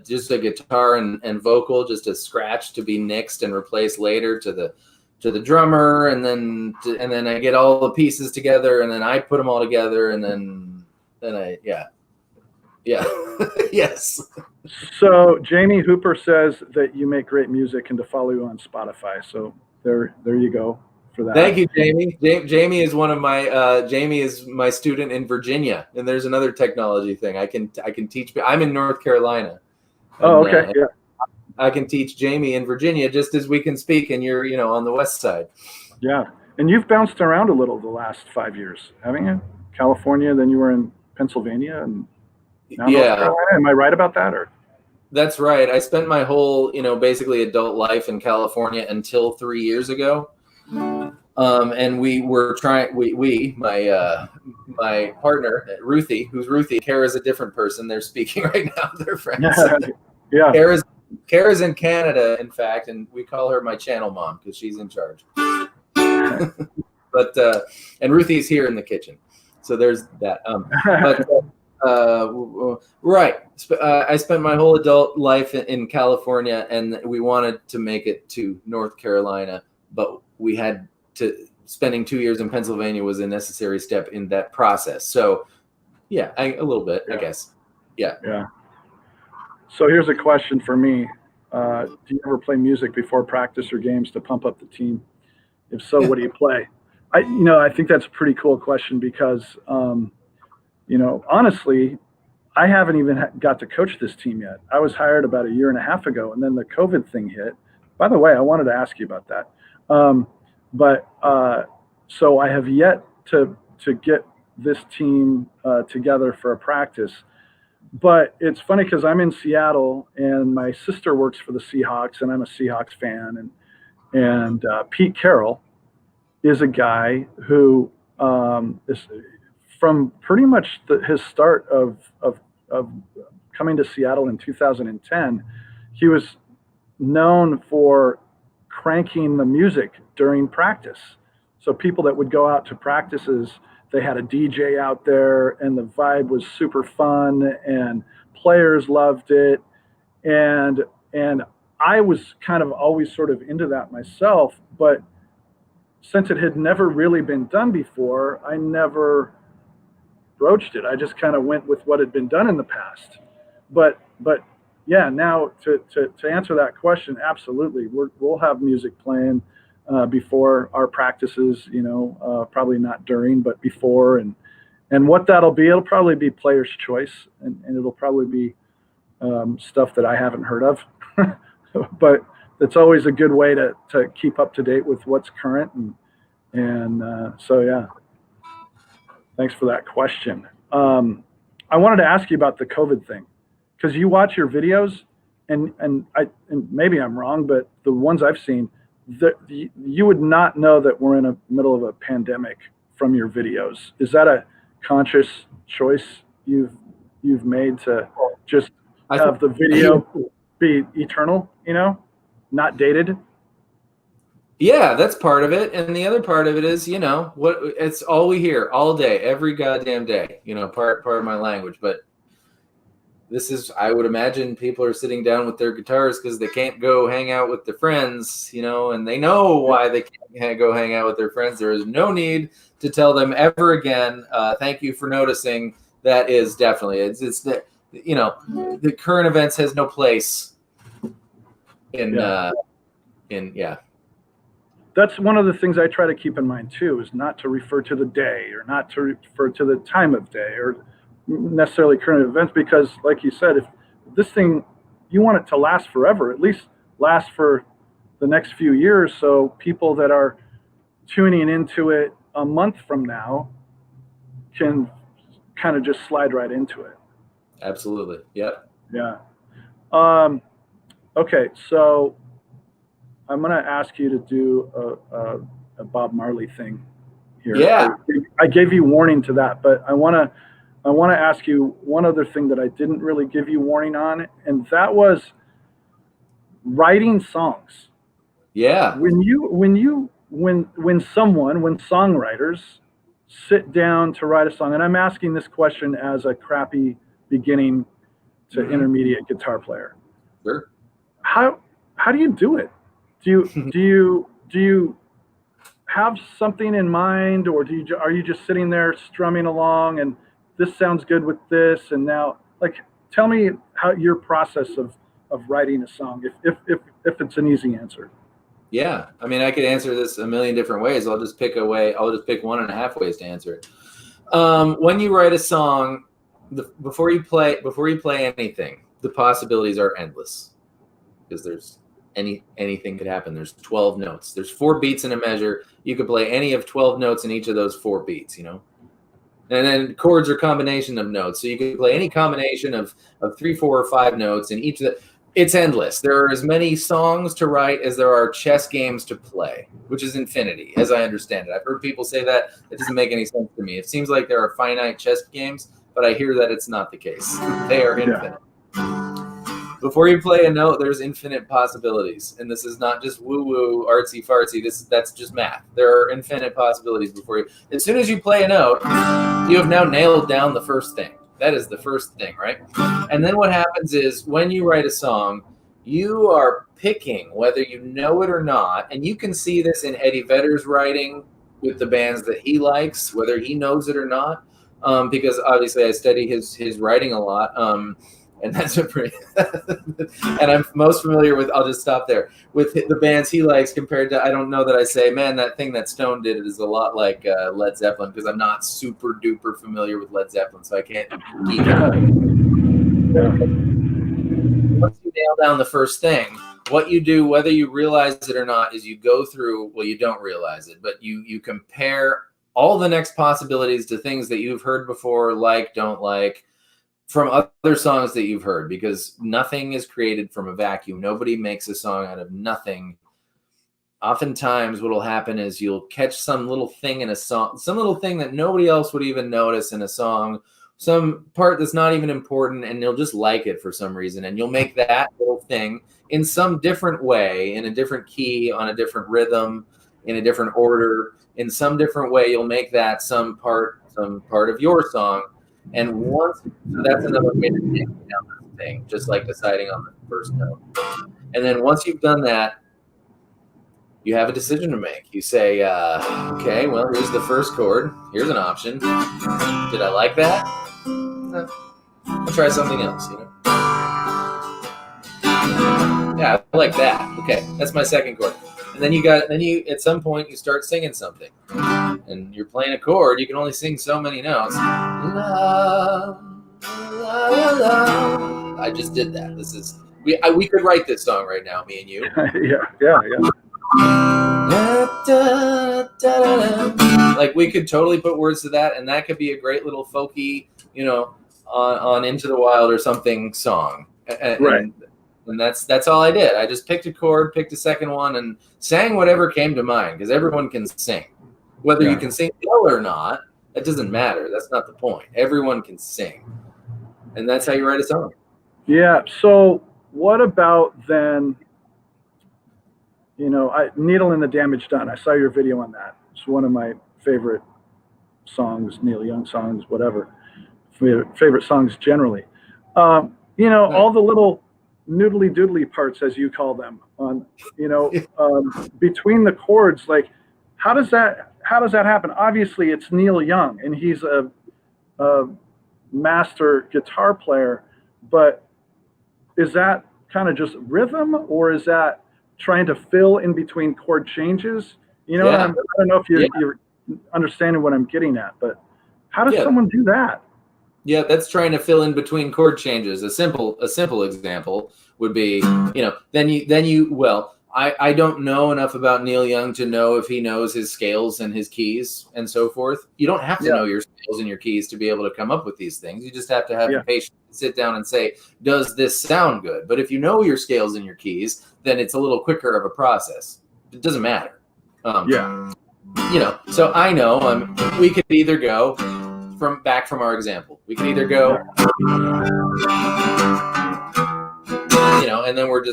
just a guitar and vocal, just a scratch to be nixed and replaced later to the drummer, and then I get all the pieces together, and then I put them all together, and then I yes.
So Jamie Hooper says that you make great music and to follow you on Spotify. So there you go for that.
Thank you, Jamie. Jamie is one of my Jamie is my student in Virginia, and there's another technology thing I can teach. I'm in North Carolina.
Oh, okay. Yeah.
I can teach Jamie in Virginia just as we can speak, and you're on the west side.
Yeah, and you've bounced around a little the last 5 years, haven't you? California, then you were in Pennsylvania, and now North Carolina. Am I right about that? Or
that's right. I spent my whole basically adult life in California until 3 years ago. And we were trying. My partner Ruthie, who's Ruthie. Kara's a different person. They're speaking right now. They're friends.
Yeah.
Kara's in Canada, in fact, and we call her my channel mom because she's in charge. But and Ruthie's here in the kitchen, so there's that. Right. I spent my whole adult life in California, and we wanted to make it to North Carolina, but we had to. Spending 2 years in Pennsylvania was a necessary step in that process. So, yeah, a little bit, I guess. Yeah.
Yeah. So here's a question for me. Do you ever play music before practice or games to pump up the team? If so, what do you play? I think that's a pretty cool question because, honestly, I haven't even got to coach this team yet. I was hired about a year and a half ago, and then the COVID thing hit. By the way, I wanted to ask you about that. So I have yet to get this team together for a practice. But it's funny because I'm in Seattle and my sister works for the Seahawks and I'm a Seahawks fan. And Pete Carroll is a guy who is from pretty much his start of coming to Seattle in 2010. He was known for cranking the music during practice. So people that would go out to practices, they had a DJ out there and the vibe was super fun and players loved it. And I was kind of always sort of into that myself, but since it had never really been done before, I never broached it. I just kind of went with what had been done in the past. But yeah, now to answer that question, absolutely, we'll have music playing before our practices. Probably not during, but before. And what that'll be, it'll probably be player's choice, and it'll probably be stuff that I haven't heard of. But it's always a good way to keep up to date with what's current. And so yeah, thanks for that question. I wanted to ask you about the COVID thing. Because you watch your videos, and maybe I'm wrong, but the ones I've seen, you would not know that we're in the middle of a pandemic from your videos. Is that a conscious choice you've made to just have the video be eternal, not dated?
Yeah, that's part of it, and the other part of it is, what it's all we hear all day, every goddamn day. Part of my language, but. This is, I would imagine people are sitting down with their guitars because they can't go hang out with their friends, and they know why they can't go hang out with their friends. There is no need to tell them ever again. Thank you for noticing. That is definitely, it's the current events has no place in.
That's one of the things I try to keep in mind too, is not to refer to the day or not to refer to the time of day or necessarily current events, because like you said, if this thing, you want it to last forever, at least last for the next few years, so people that are tuning into it a month from now can kind of just slide right into it.
Absolutely. Yep.
Yeah. Okay, so I'm going to ask you to do a Bob Marley thing here.
Yeah.
I gave you warning to that, but I want to ask you one other thing that I didn't really give you warning on, and that was writing songs.
Yeah.
When songwriters sit down to write a song, and I'm asking this question as a crappy beginning to intermediate guitar player.
Sure.
How do you do it? Do you have something in mind, or are you just sitting there strumming along and this sounds good with this, and now, like, tell me how your process of writing a song, if it's an easy answer.
Yeah, I mean, I could answer this a million different ways. I'll just pick 1.5 ways to answer it. When you write a song, before you play anything, the possibilities are endless, because there's anything could happen. There's 12 notes. There's 4 beats in a measure. You could play any of 12 notes in each of those 4 beats, And then chords are combination of notes. So you could play any combination of 3, 4, or 5 notes in each of the. It's endless. There are as many songs to write as there are chess games to play, which is infinity, as I understand it. I've heard people say that. It doesn't make any sense to me. It seems like there are finite chess games, but I hear that it's not the case. They are infinite. Before you play a note, there's infinite possibilities. And this is not just woo-woo, artsy-fartsy. That's just math. There are infinite possibilities before you. As soon as you play a note, you have now nailed down the first thing. That is the first thing, right? And then what happens is, when you write a song, you are picking, whether you know it or not, and you can see this in Eddie Vedder's writing with the bands that he likes, whether he knows it or not, because obviously I study his writing a lot. And that's and I'm most familiar with, I'll just stop there, with the bands he likes compared to, I don't know that I say, man, that thing that Stone did is a lot like Led Zeppelin, because I'm not super duper familiar with Led Zeppelin, so I can't geek out. Once you nail down the first thing, what you do, whether you realize it or not, is you go through, well, you don't realize it, but you compare all the next possibilities to things that you've heard before, like, don't like, from other songs that you've heard, because nothing is created from a vacuum. Nobody makes a song out of nothing. Oftentimes what will happen is you'll catch some little thing in a song, some little thing that nobody else would even notice in a song, some part that's not even important, and you'll just like it for some reason. And you'll make that little thing in some different way, in a different key, on a different rhythm, in a different order, in some different way. You'll make that some part of your song. And once, so that's another way to nail down the thing, just like deciding on the first note. And then once you've done that, you have a decision to make. You say, okay, well, here's the first chord. Here's an option. Did I like that? I'll try something else, Yeah, I like that. Okay, that's my second chord. And then you at some point you start singing something, and you're playing a chord. You can only sing so many notes. La, la, la, la. I just did that. This is we could write this song right now, me and you.
Yeah.
Like, we could totally put words to that, and that could be a great little folky, on Into the Wild or something song.
Right.
And that's all I did. I just picked a chord, picked a second one, and sang whatever came to mind, because everyone can sing. Whether you can sing well or not, that doesn't matter. That's not the point. Everyone can sing. And that's how you write a song.
Yeah. So what about then, Needle and the Damage Done? I saw your video on that. It's one of my favorite songs, Neil Young songs, whatever. Favorite songs generally. All the little noodly doodly parts, as you call them, on between the chords, like, how does that happen? Obviously it's Neil Young and he's a master guitar player, but is that kind of just rhythm, or is that trying to fill in between chord changes? I don't know if you're understanding what I'm getting at, but how does someone do that?
Yeah, that's trying to fill in between chord changes. A simple example would be, I don't know enough about Neil Young to know if he knows his scales and his keys and so forth. You don't have to know your scales and your keys to be able to come up with these things. You just have to have the patience to sit down and say, does this sound good? But if you know your scales and your keys, then it's a little quicker of a process. It doesn't matter. So I know we could either go from our example. We could either go, and then we're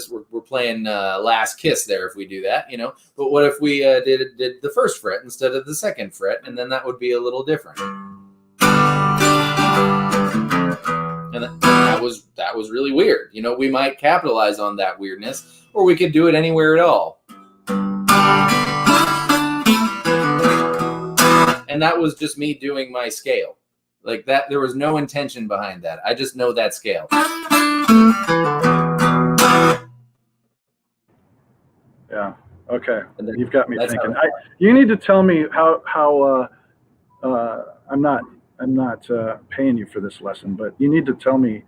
playing Last Kiss there if we do that, But what if we did the first fret instead of the second fret, and then that would be a little different. And that was really weird. We might capitalize on that weirdness, or we could do it anywhere at all. And that was just me doing my scale. Like that, there was no intention behind that. I just know that scale.
Yeah. Okay. You've got me thinking. You need to tell me how I'm not paying you for this lesson, but you need to tell me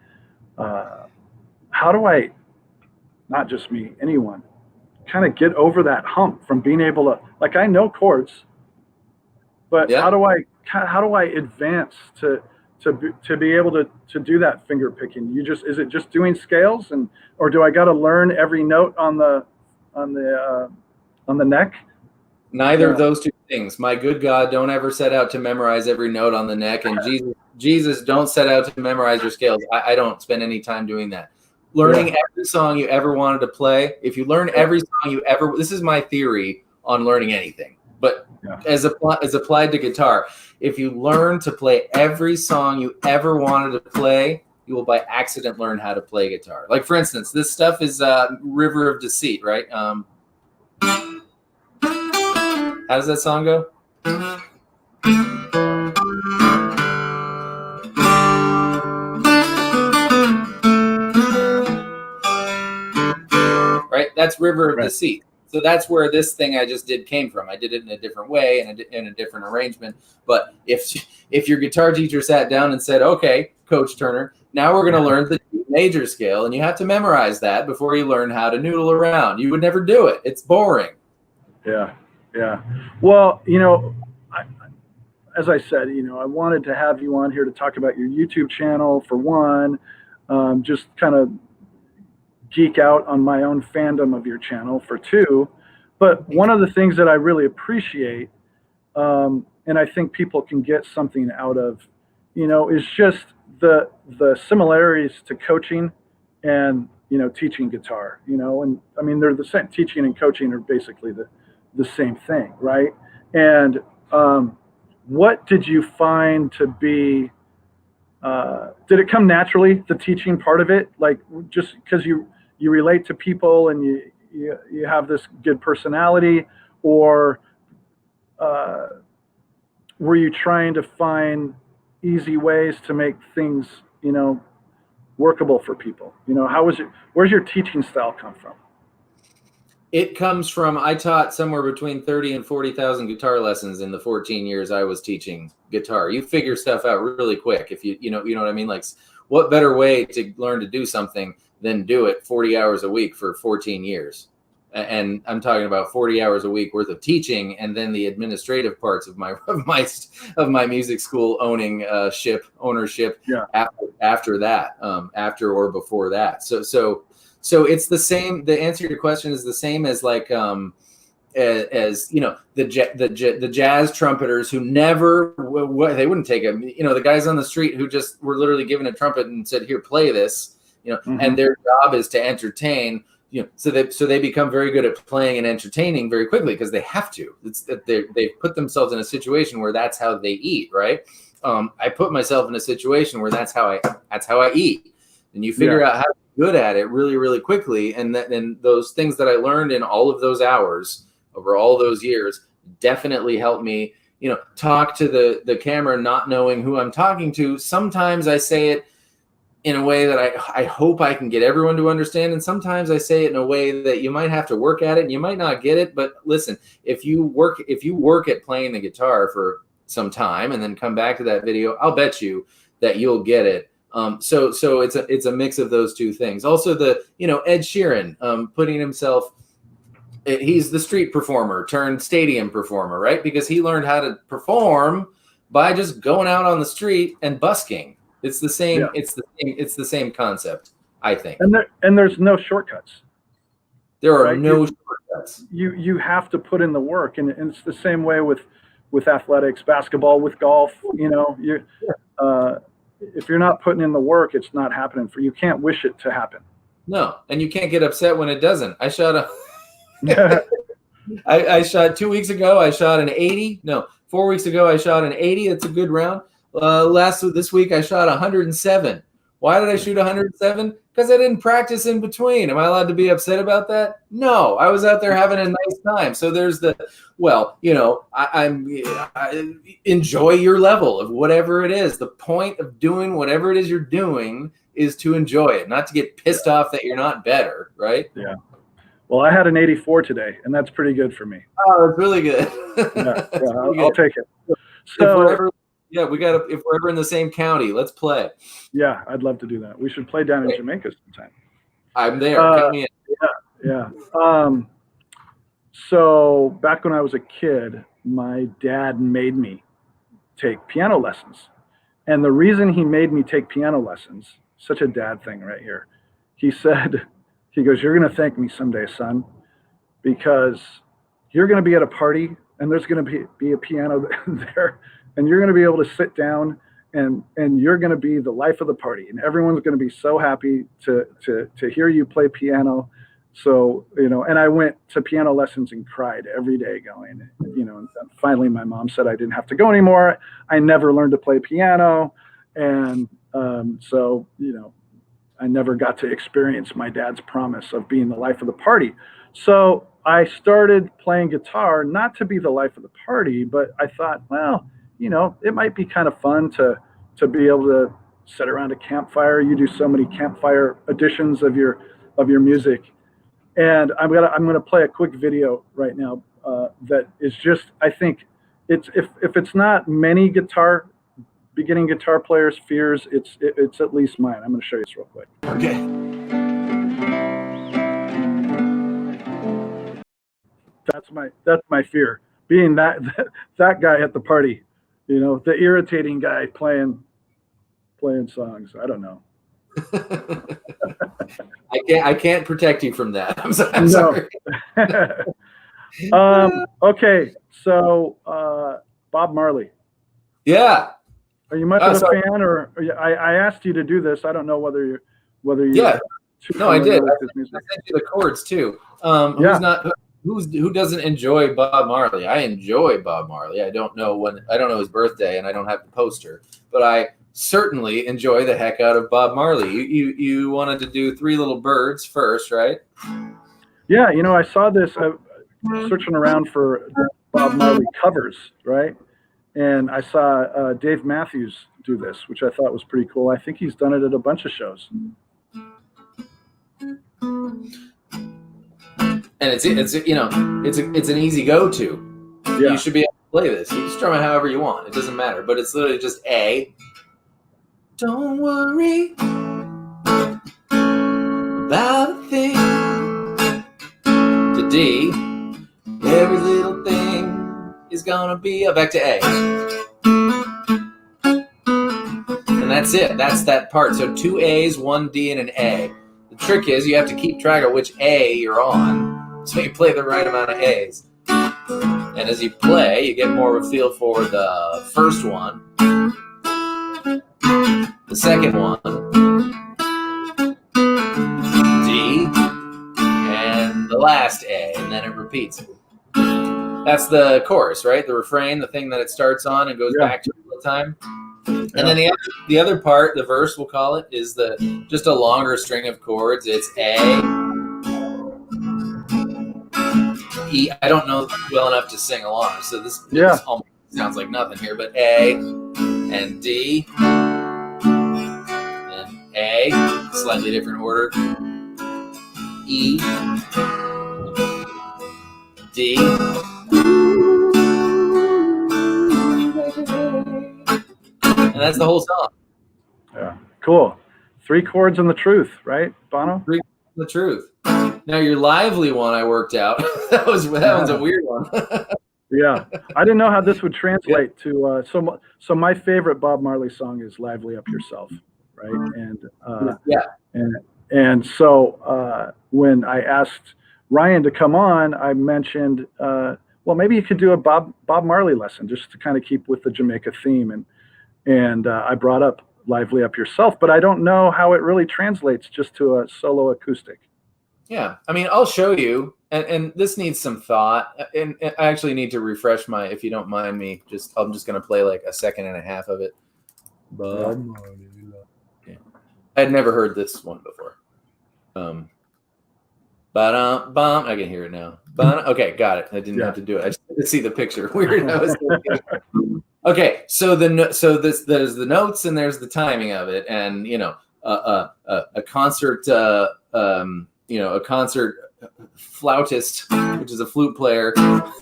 how do I, not just me, anyone, kind of get over that hump from being able to, like, I know chords, but how do I advance to be able to do that finger picking? Is it just doing scales, or do I got to learn every note on the neck?
Neither of those two things. My good God, don't ever set out to memorize every note on the neck. And Jesus, don't set out to memorize your scales. I don't spend any time doing that. Learning every song you ever wanted to play. If you learn every song you ever, this is my theory on learning anything, but as applied to guitar, if you learn to play every song you ever wanted to play, you will by accident learn how to play guitar. Like, for instance, this stuff is River of Deceit, right? How does that song go? Right? That's River of Deceit. So that's where this thing I just did came from. I did it in a different way and in a different arrangement. But if your guitar teacher sat down and said, okay, Coach Turner, now we're going to learn the G major scale, and you have to memorize that before you learn how to noodle around, you would never do it. It's boring.
Yeah. Well, as I said, I wanted to have you on here to talk about your YouTube channel for one, just kind of geek out on my own fandom of your channel for two. But one of the things that I really appreciate, and I think people can get something out of, is just the similarities to coaching and, teaching guitar, and I mean, they're the same. Teaching and coaching are basically the same thing, right? And what did you find to be, did it come naturally, the teaching part of it? Like, just because you relate to people and you have this good personality, or were you trying to find easy ways to make things, workable for people? How was it? Where's your teaching style come from?
It comes from, I taught somewhere between 30 and 40,000 guitar lessons in the 14 years I was teaching guitar. You figure stuff out really quick. If you know what I mean? Like, what better way to learn to do something than do it 40 hours a week for 14 years? And I'm talking about 40 hours a week worth of teaching, and then the administrative parts of my music school ownership after that, after or before that. So it's the same. The answer to your question is the same as like as the jazz trumpeters who never they wouldn't take them. The guys on the street who just were literally given a trumpet and said, "Here, play this." And their job is to entertain. So they become very good at playing and entertaining very quickly because they have to. It's that they've put themselves in a situation where that's how they eat, right? I put myself in a situation where that's how I eat, and you figure out how to be good at it really, really quickly. And those things that I learned in all of those hours over all those years definitely helped me, talk to the camera, not knowing who I'm talking to. Sometimes I say it in a way that I hope I can get everyone to understand. And sometimes I say it in a way that you might have to work at it and you might not get it. But listen, if you work at playing the guitar for some time and then come back to that video, I'll bet you that you'll get it. So it's a mix of those two things. Also Ed Sheeran, putting himself he's the street performer turned stadium performer, right? Because he learned how to perform by just going out on the street and busking. It's the same.
Yeah.
It's the same concept, I think.
And there's no shortcuts.
There are
right?
no shortcuts.
You have to put in the work, and it's the same way with athletics, basketball, with golf. You know, if you're not putting in the work, it's not happening for you. You can't wish it to happen.
No, and you can't get upset when it doesn't. I shot I shot 2 weeks ago. I shot an 80. No, 4 weeks ago I shot an 80. It's a good round. This week I shot 107. Why did I shoot 107? Because I didn't practice in between. Am I allowed to be upset about that? No, I was out there having a nice time. So there's I enjoy your level of whatever it is. The point of doing whatever it is you're doing is to enjoy it, not to get pissed off that you're not better, right?
Yeah. Well, I had an 84 today, and that's pretty good for me.
Oh, it's really good.
I'll take it. So,
if we're ever in the same county, let's play.
Yeah, I'd love to do that. We should play down in Jamaica sometime.
I'm there. Count me in.
Yeah. So back when I was a kid, my dad made me take piano lessons. And the reason he made me take piano lessons, such a dad thing right here, he goes, you're going to thank me someday, son, because you're going to be at a party and there's going to be a piano there, and you're going to be able to sit down and you're going to be the life of the party, and everyone's going to be so happy to hear you play piano. So, and I went to piano lessons and cried every day going, and finally my mom said I didn't have to go anymore. I never learned to play piano. And so, I never got to experience my dad's promise of being the life of the party. So I started playing guitar, not to be the life of the party, but I thought, well, it might be kind of fun to be able to sit around a campfire. You do so many campfire editions of your music. And I'm gonna play a quick video right now that is just, I think it's if it's not many beginning guitar players' fears, it's at least mine. I'm gonna show you this real quick.
Okay.
That's my fear, being that guy at the party, the irritating guy playing songs. I don't know.
I can't protect you from that. I'm sorry.
Okay, so Bob Marley.
Yeah.
Are you much of a fan, or I asked you to do this? I don't know whether you.
Yeah. No, I did. I sent you the chords too. Who doesn't enjoy Bob Marley? I enjoy Bob Marley. I don't know his birthday, and I don't have the poster, but I certainly enjoy the heck out of Bob Marley. You wanted to do Three Little Birds first, right?
Yeah, I saw this searching around for Bob Marley covers, right? And I saw Dave Matthews do this, which I thought was pretty cool. I think he's done it at a bunch of shows.
And it's an easy go-to. Yeah. You should be able to play this. You can strum it however you want. It doesn't matter. But it's literally just A. Don't worry about a thing. To D. Every little thing is gonna be back to A. And that's it. That's that part. So 2 A's, 1 D, and an A. The trick is you have to keep track of which A you're on, so you play the right amount of A's. And as you play, you get more of a feel for the first one, the second one, D, and the last A, and then it repeats. That's the chorus, right? The refrain, the thing that it starts on and goes back to all the time. And then the other part, the verse we'll call it, is just a longer string of chords. It's A, E. I don't know well enough to sing along, so this almost sounds like nothing here. But A and D and A, slightly different order. E, D. And that's the whole song.
Yeah, cool. 3 chords and the truth, right, Bono?
3 chords and the truth. Now your lively one I worked out. that one's a weird one.
Yeah, I didn't know how this would translate to. So my favorite Bob Marley song is "Lively Up Yourself," right? And so when I asked Ryan to come on, I mentioned, well, maybe you could do a Bob Marley lesson just to kind of keep with the Jamaica theme, and I brought up "Lively Up Yourself," but I don't know how it really translates just to a solo acoustic.
Yeah, I mean, I'll show you, and this needs some thought, and I actually need to refresh if you don't mind me, I'm just gonna play like a second and a half of it. Bob Marley. Yeah. I'd never heard this one before. I can hear it now. Okay, got it. I didn't have to do it. I just had to see the picture. Weird. Okay, so there's the notes and there's the timing of it, and a concert. A concert flautist, which is a flute player. That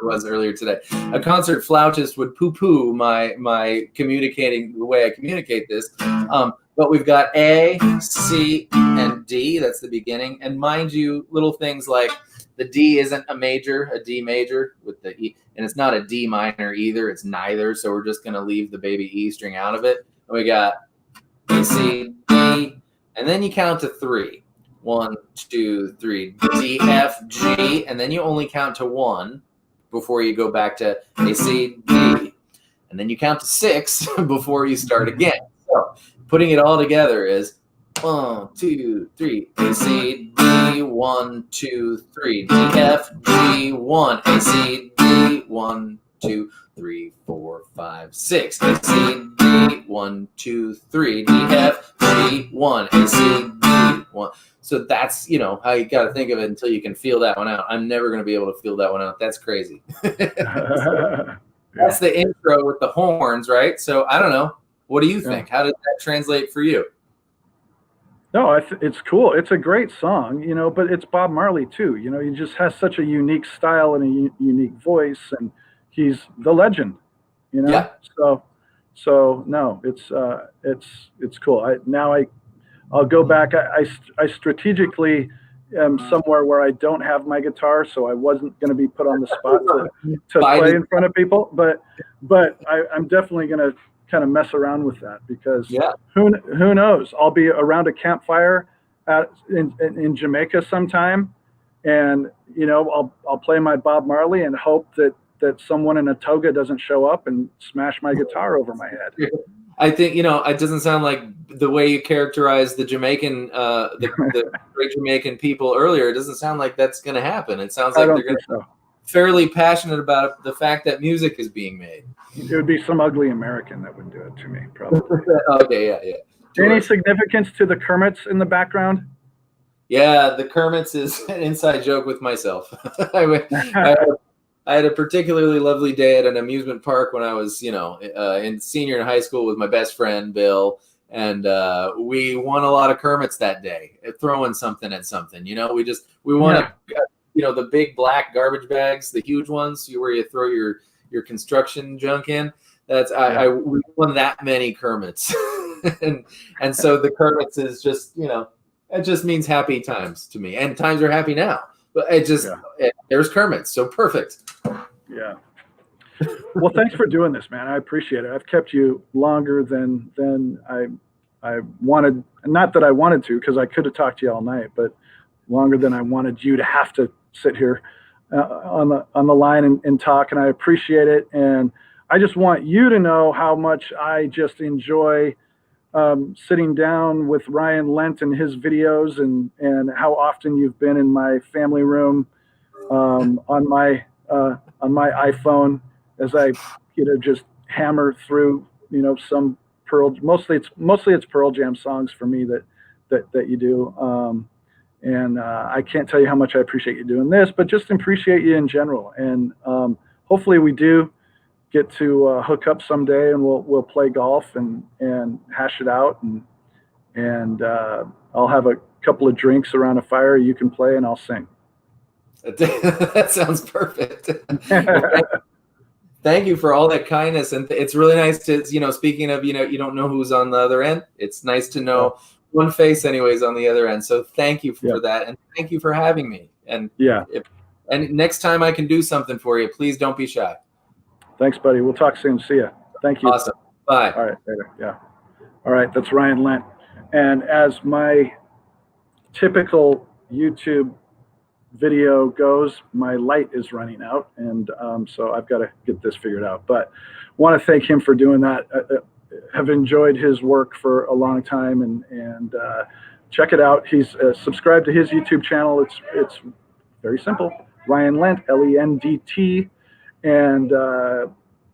was earlier today. A concert flautist would poo-poo my communicating the way I communicate this. But we've got A, C, and D. That's the beginning. And mind you, little things like the D isn't a D major with the E, and it's not a D minor either. It's neither. So we're just going to leave the baby E string out of it. And we got A, C, D. And then you count to 3. 1, 2, 3, D, F, G, and then you only count to 1 before you go back to A, C, D. And then you count to 6 before you start again. So putting it all together is 1, 2, 3, A, C, D, 1, 2, 3, D, F, G, 1, A, C, D, 1, 2, 3, 4, 5, 6, A, C, D, 1, 2, 3, D, F, G, 1, A, C, D, 1. So that's, how you got to think of it until you can feel that one out. I'm never going to be able to feel that one out. That's crazy. That's the intro with the horns, right? So I don't know. What do you think? How does that translate for you?
No, it's cool. It's a great song, but it's Bob Marley too. He just has such a unique style and a unique voice, and he's the legend,
Yeah.
So no, it's cool. I'll go back. I strategically am somewhere where I don't have my guitar, so I wasn't going to be put on the spot to play in front of people. But I'm definitely going to kind of mess around with that, because who knows? I'll be around a campfire in Jamaica sometime, and I'll play my Bob Marley and hope that someone in a toga doesn't show up and smash my guitar over my head.
I think, it doesn't sound like the way you characterized the Jamaican, the great Jamaican people earlier. It doesn't sound like that's going to happen. It sounds like they're going to be fairly passionate about the fact that music is being made.
It would be some ugly American that would do it to me, probably.
Okay, yeah.
Any significance to the Kermits in the background?
Yeah, the Kermits is an inside joke with myself. I had a particularly lovely day at an amusement park when I was, in senior in high school with my best friend, Bill. And we won a lot of Kermits that day, throwing something at something. We won, the big black garbage bags, the huge ones where you throw your construction junk in. We won that many Kermits. and so the Kermits is just, it just means happy times to me. And times are happy now. But there's Kermit, so perfect.
Yeah. Well, thanks for doing this, man. I appreciate it. I've kept you longer than I wanted. Not that I wanted to, because I could have talked to you all night, but longer than I wanted you to have to sit here on the line and talk. And I appreciate it. And I just want you to know how much I just enjoy sitting down with Ryan Lendt and his videos, and how often you've been in my family room on my iPhone as I just hammer through some mostly it's Pearl Jam songs for me that you do, and I can't tell you how much I appreciate you doing this, but just appreciate you in general. And hopefully we do get to hook up someday, and we'll play golf and hash it out, and I'll have a couple of drinks around a fire. You can play and I'll sing.
That sounds perfect. Thank you for all that kindness, and it's really nice to speaking of you don't know who's on the other end. It's nice to know one face anyways on the other end. So thank you for
Yeah.
that. And thank you for having me. And
Yeah.
and next time I can do something for you, please don't be shy.
Thanks, buddy. We'll talk soon. See ya. Thank you.
Awesome. Bye.
All right. Later. Yeah. All right. That's Ryan Lendt. And as my typical YouTube video goes, my light is running out. And so I've got to get this figured out. But want to thank him for doing that. Have enjoyed his work for a long time, and check it out. He's subscribed to his YouTube channel. It's very simple. Ryan Lendt, Lendt, and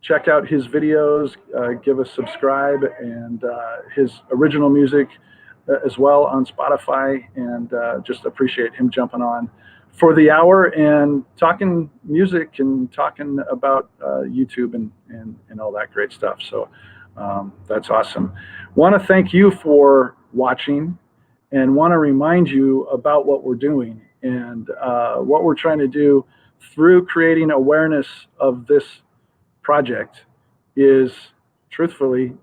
check out his videos. Give us subscribe, and his original music as well on Spotify. And just appreciate him jumping on for the hour and talking music and talking about YouTube and all that great stuff. So that's awesome. Want to thank you for watching, and want to remind you about what we're doing and what we're trying to do through creating awareness of this project is truthfully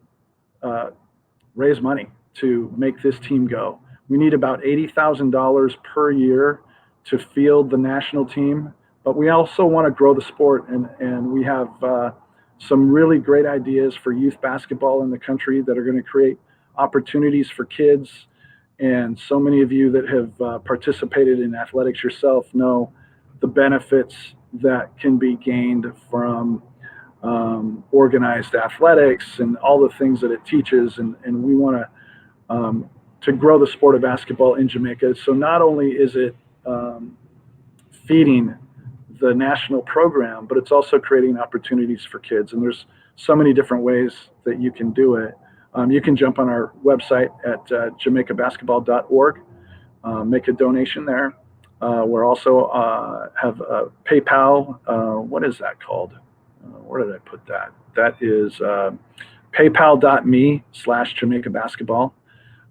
raise money to make this team go. We need about $80,000 per year to field the national team, but we also want to grow the sport, and we have some really great ideas for youth basketball in the country that are going to create opportunities for kids. And so many of you that have participated in athletics yourself know the benefits that can be gained from organized athletics and all the things that it teaches. And we want to grow the sport of basketball in Jamaica. So not only is it feeding the national program, but it's also creating opportunities for kids. And there's so many different ways that you can do it. You can jump on our website at jamaicabasketball.org, make a donation there. We're also have a PayPal. What is that called? Where did I put that? That is paypal.me/Jamaica Basketball.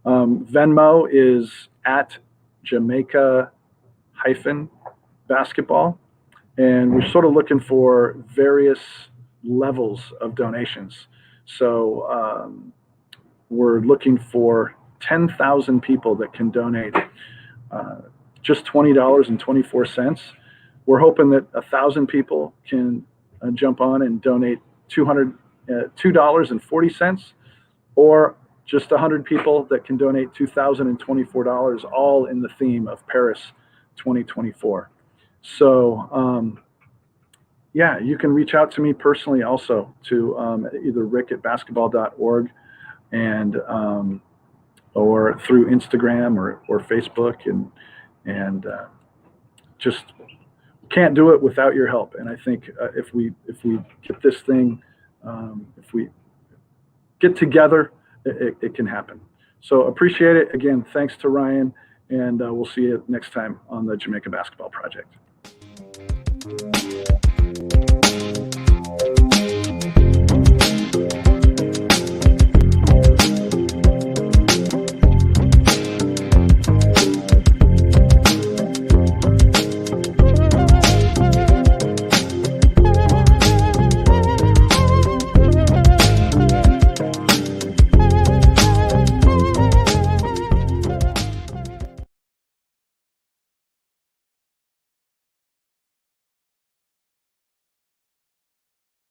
Venmo is at Jamaica-basketball. And we're sort of looking for various levels of donations. So we're looking for 10,000 people that can donate just $20.24. We're hoping that 1,000 people can jump on and donate $2.40, or just 100 people that can donate $2,024, all in the theme of Paris 2024. So, yeah, you can reach out to me personally also to either rick@basketball.org and or through Instagram or Facebook, and just can't do it without your help. And I think if we get this thing, if we get together, it can happen. So appreciate it. Again, thanks to Ryan, and we'll see you next time on the Jamaica Basketball Project.